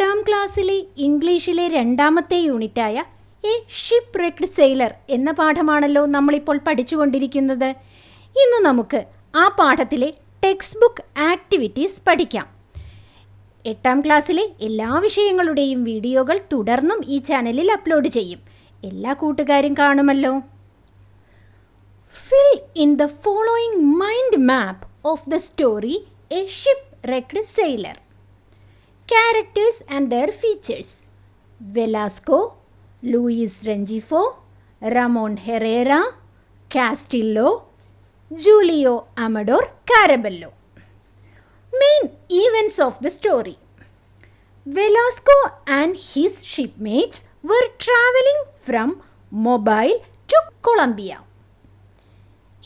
8ാം ക്ലാസ്സിലെ ഇംഗ്ലീഷിലെ രണ്ടാമത്തെ യൂണിറ്റായ എ ഷിപ്പ്‌റെക്ഡ് സെയിലർ എന്ന പാഠമാണല്ലോ നമ്മളിപ്പോൾ പഠിച്ചുകൊണ്ടിരിക്കുന്നത്. ഇന്ന് നമുക്ക് ആ പാഠത്തിലെ ടെക്സ്റ്റ് ബുക്ക് ആക്ടിവിറ്റീസ് പഠിക്കാം. 8ാം ക്ലാസ്സിലെ എല്ലാ വിഷയങ്ങളുടെയും വീഡിയോകൾ തുടർന്നും ഈ ചാനലിൽ അപ്ലോഡ് ചെയ്യും. എല്ലാ കൂട്ടുകാരും കാണുമല്ലോ. Fill in the following mind map of the story A Shipwrecked Sailor. Characters and their features: Velasco, Luis Rengifo, Ramon Herrera, Castillo, Julio Amador Carabello. Main events of the story: Velasco and his shipmates were traveling from Mobile to Colombia.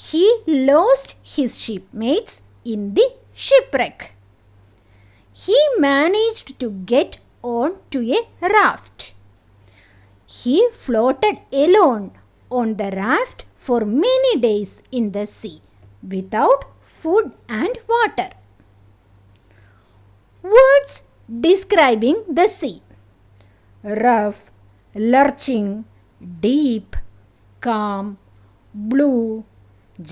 He lost his shipmates in the shipwreck. He managed to get on to a raft. He floated alone on the raft for many days in the sea without food and water. Words describing the sea: rough, lurching, deep, calm, blue,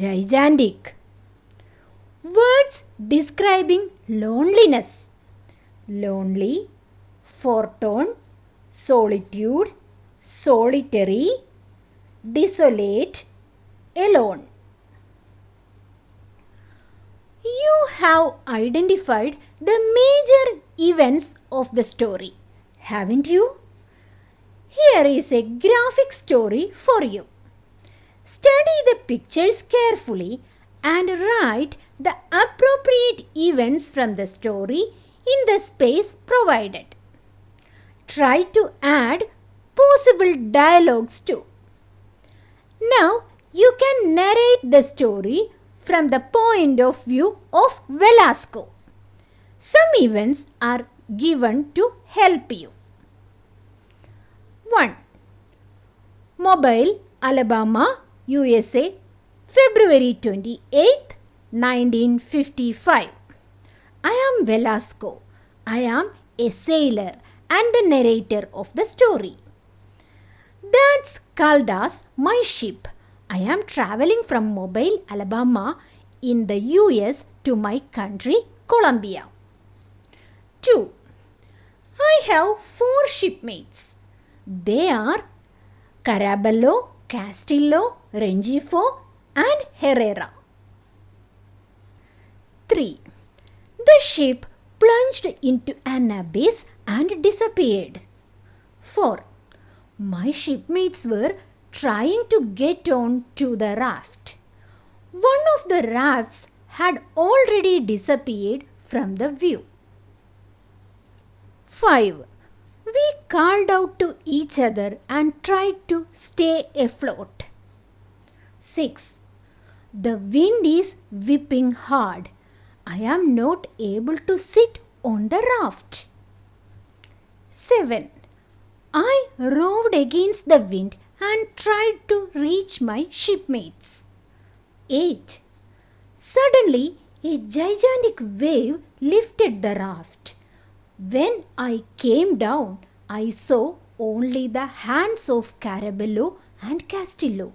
gigantic. Words describing loneliness: lonely, forlorn, solitude, solitary, desolate, alone. You have identified the major events of the story, haven't you? Here is a graphic story for you. Study the pictures carefully and write the appropriate events from the story in the space provided. Try to add possible dialogues too. Now you can narrate the story from the point of view of Velasco. Some events are given to help you. 1. Mobile, Alabama, USA, February 28, 1955. I am Velasco. I am a sailor and the narrator of the story. That's called as my ship. I am traveling from Mobile, Alabama in the US to my country, Colombia. 2. I have 4 shipmates. They are Carabello, Castillo, Rengifo and Herrera. 3. The ship plunged into an abyss and disappeared. 4. My shipmates were trying to get on to the raft. One of the rafts had already disappeared from the view. 5. We called out to each other and tried to stay afloat. 6. The wind is whipping hard. I am not able to sit on the raft. 7. I rowed against the wind and tried to reach my shipmates. 8. Suddenly, a gigantic wave lifted the raft. When I came down, I saw only the hands of Carabello and Castillo.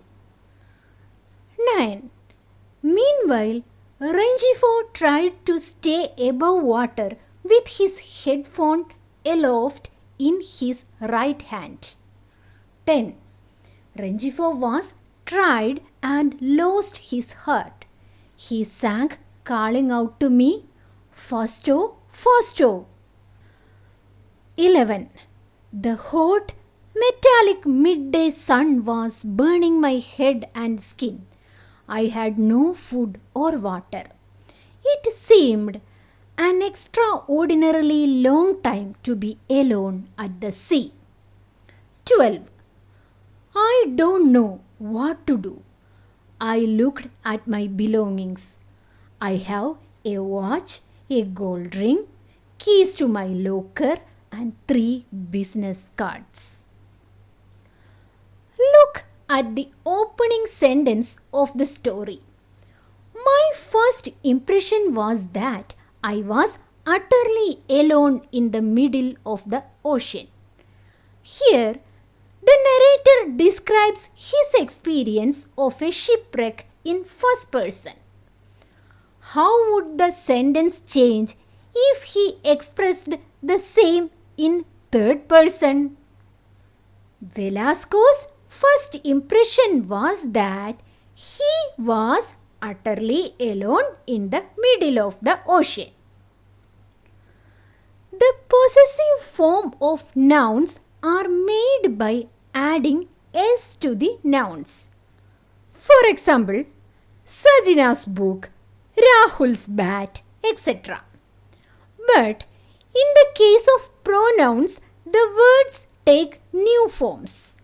9. Meanwhile, Rengifo tried to stay above water with his headphone aloft in his right hand. 10. Rengifo was tried and lost his heart. He sank, calling out to me, "Fasto, fasto." 11. The hot, metallic midday sun was burning my head and skin. I had no food or water. It seemed an extraordinarily long time to be alone at the sea. 12. I don't know what to do. I looked at my belongings. I have a watch, a gold ring, keys to my locker, and 3 business cards. Look at the opening sentence of the story. My first impression was that I was utterly alone in the middle of the ocean. Here, the narrator describes his experience of a shipwreck in first person. How would the sentence change if he expressed the same in third person? Velasco's first impression was that he was utterly alone in the middle of the ocean. The possessive form of nouns are made by adding s to the nouns. For example, Sajina's book, Rahul's bat, etc. But in the case of pronouns, the words take new forms.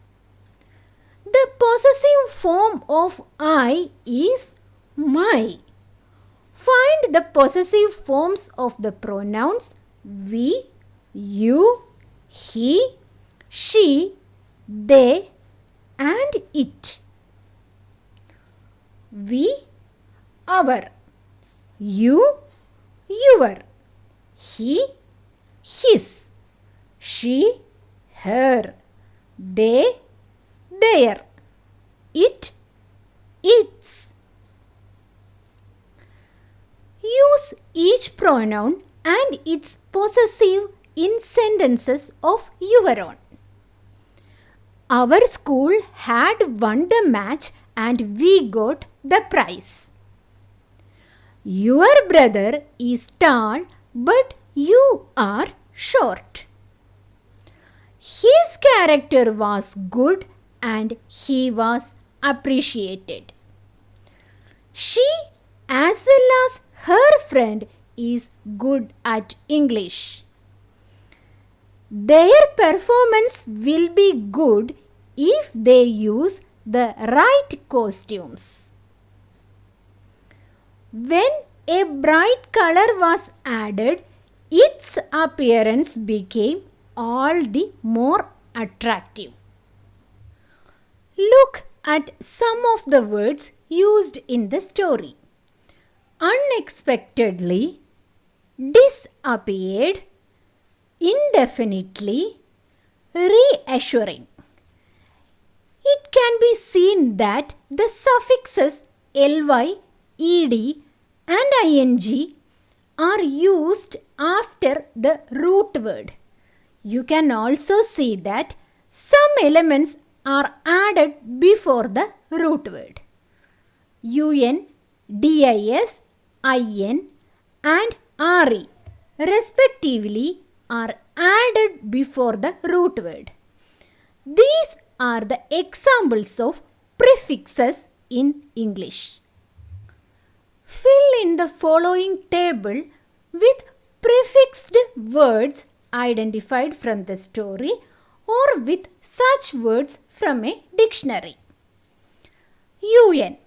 The possessive form of I is my. Find the possessive forms of the pronouns we, you, he, she, they, and it. We, our. You, your. He, his. She, her. They, their. It, its. Use each pronoun and its possessive in sentences of your own. Our school had won the match and we got the prize. Your brother is tall but you are short. His character was good and he was appreciated. She as well as her friend is good at English. Their performance will be good if they use the right costumes. When a bright color was added, its appearance became all the more attractive. Look at some of the words used in the story. Unexpectedly, disappeared, indefinitely, reassuring. It can be seen that the suffixes ly, ed, and ing are used after the root word. You can also see that some elements are added before the root word. Un, dis, in, and re respectively are added before the root word. These are the examples of prefixes in English. Fill in the following table with prefixed words identified from the story or with such words from a dictionary. Un,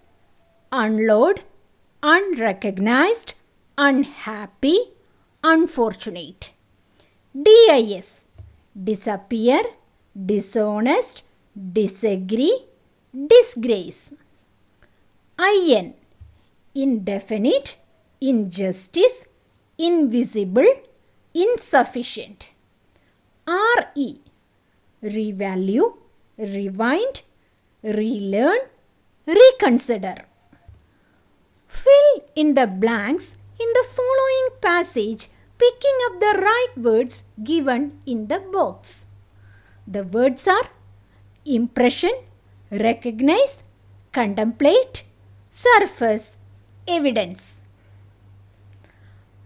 unload, unrecognized, unhappy, unfortunate. Dis, disappear, dishonest, disagree, disgrace. In, indefinite, injustice, invisible, insufficient. Re, revalue, rewind, relearn, reconsider. Fill in the blanks in the following passage, picking up the right words given in the box. The words are impression, recognize, contemplate, surface, evidence.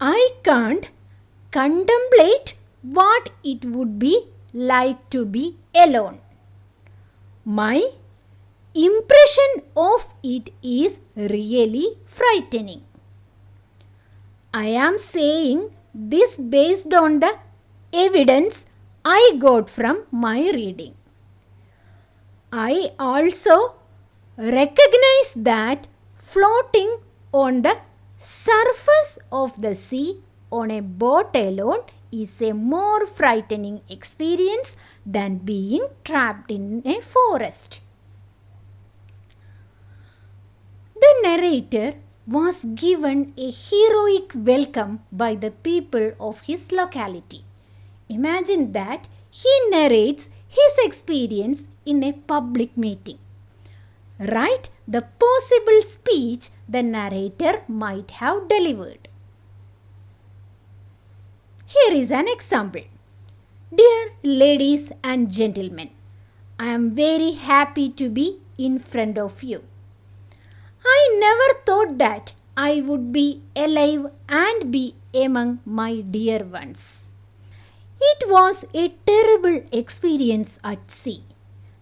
I can't contemplate what it would be like to be alone. My impression of it is really frightening. I am saying this based on the evidence I got from my reading. I also recognize that floating on the surface of the sea on a boat alone is a more frightening experience than being trapped in a forest. The narrator was given a heroic welcome by the people of his locality. Imagine that he narrates his experience in a public meeting. Write the possible speech the narrator might have delivered. Here is an example. Dear ladies and gentlemen, I am very happy to be in front of you. I never thought that I would be alive and be among my dear ones. It was a terrible experience at sea.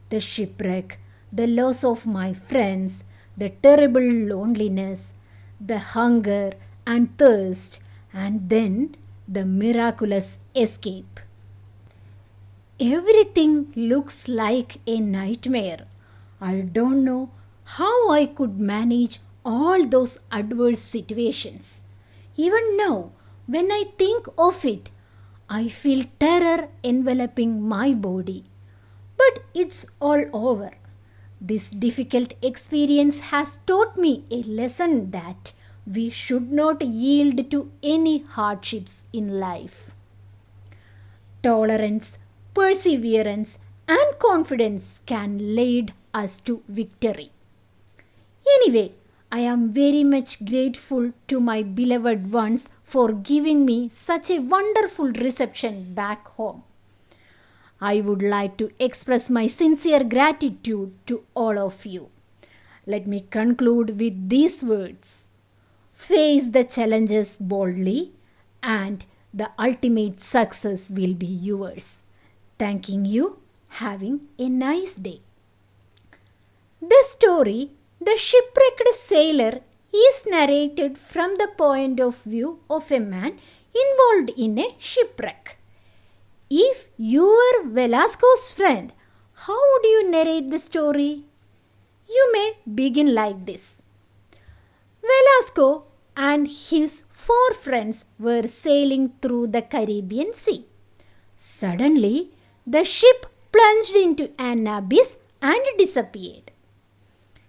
The shipwreck, the loss of my friends, the terrible loneliness, the hunger and thirst, and then the miraculous escape. Everything looks like a nightmare. I don't know how I could manage all those adverse situations. Even now, when I think of it, I feel terror enveloping my body. But it's all over. This difficult experience has taught me a lesson that we should not yield to any hardships in life. Tolerance, perseverance, and confidence can lead us to victory. Anyway, I am very much grateful to my beloved ones for giving me such a wonderful reception back home. I would like to express my sincere gratitude to all of you. Let me conclude with these words. Face the challenges boldly and the ultimate success will be yours. Thanking you. Having a nice day. The story, The Shipwrecked Sailor, is narrated from the point of view of a man involved in a shipwreck. If you were Velasco's friend, how would you narrate the story? You may begin like this. Velasco and his 4 friends were sailing through the Caribbean Sea. Suddenly, the ship plunged into an abyss and disappeared.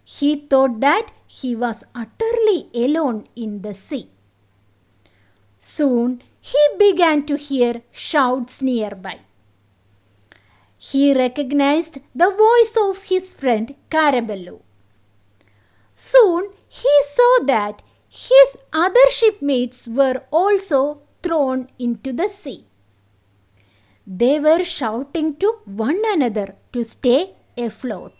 He thought that he was utterly alone in the sea. Soon, he began to hear shouts nearby. He recognized the voice of his friend Carabello. Soon, he saw that his other shipmates were also thrown into the sea. They were shouting to one another to stay afloat.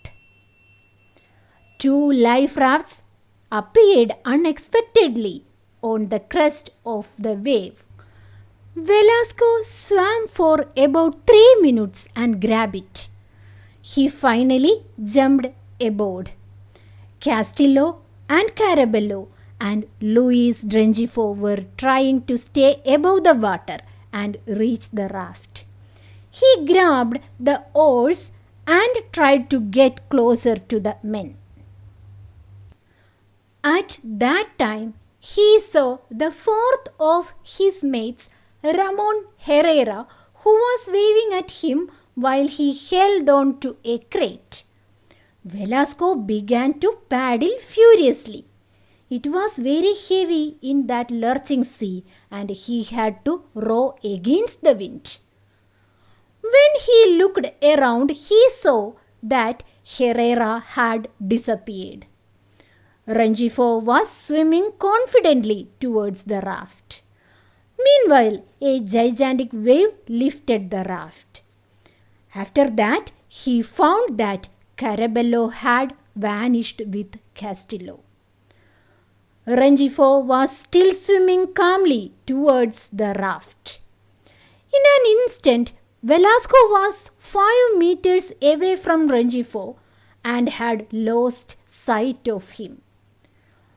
2 life rafts appeared unexpectedly on the crest of the wave. Velasco swam for about 3 minutes and grabbed it. He finally jumped aboard. Castillo and Carabello and Luis Drengifo were trying to stay above the water and reach the raft. He grabbed the oars and tried to get closer to the men. At that time, he saw the 4th of his mates, Ramon Herrera, who was waving at him while he held on to a crate. Velasco began to paddle furiously. It was very heavy in that lurching sea and he had to row against the wind. When he looked around, he saw that Herrera had disappeared. Rengifo was swimming confidently towards the raft. Meanwhile, a gigantic wave lifted the raft. After that, he found that Carabello had vanished with Castillo. Rengifo was still swimming calmly towards the raft. In an instant, Velasco was 5 meters away from Rengifo and had lost sight of him.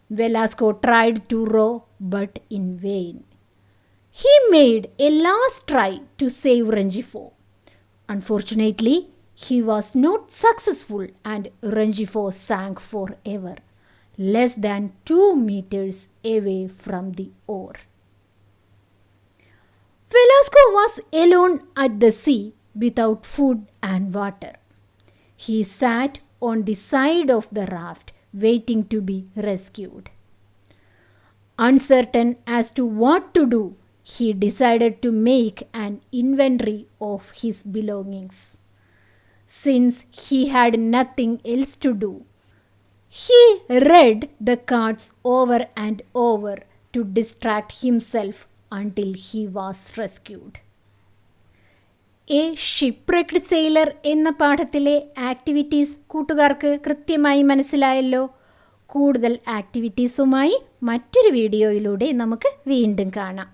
Velasco tried to row, but in vain. He made a last try to save Rengifo. Unfortunately, he was not successful and Rengifo sank forever, less than 2 meters away from the oar. Velasco was alone at the sea without food and water. He sat on the side of the raft waiting to be rescued. Uncertain as to what to do, he decided to make an inventory of his belongings. Since he had nothing else to do, he read the cards over and over to distract himself until he was rescued. A shipwrecked sailor എന്ന പാഠത്തിലെ activities കൂട്ടുകാർക്ക് കൃത്യമായി മനസ്സിലായല്ലോ. കൂടുതൽ ആക്ടിവിറ്റീസുമായി മറ്റൊരു വീഡിയോയിലൂടെ നമുക്ക് വീണ്ടും കാണാം.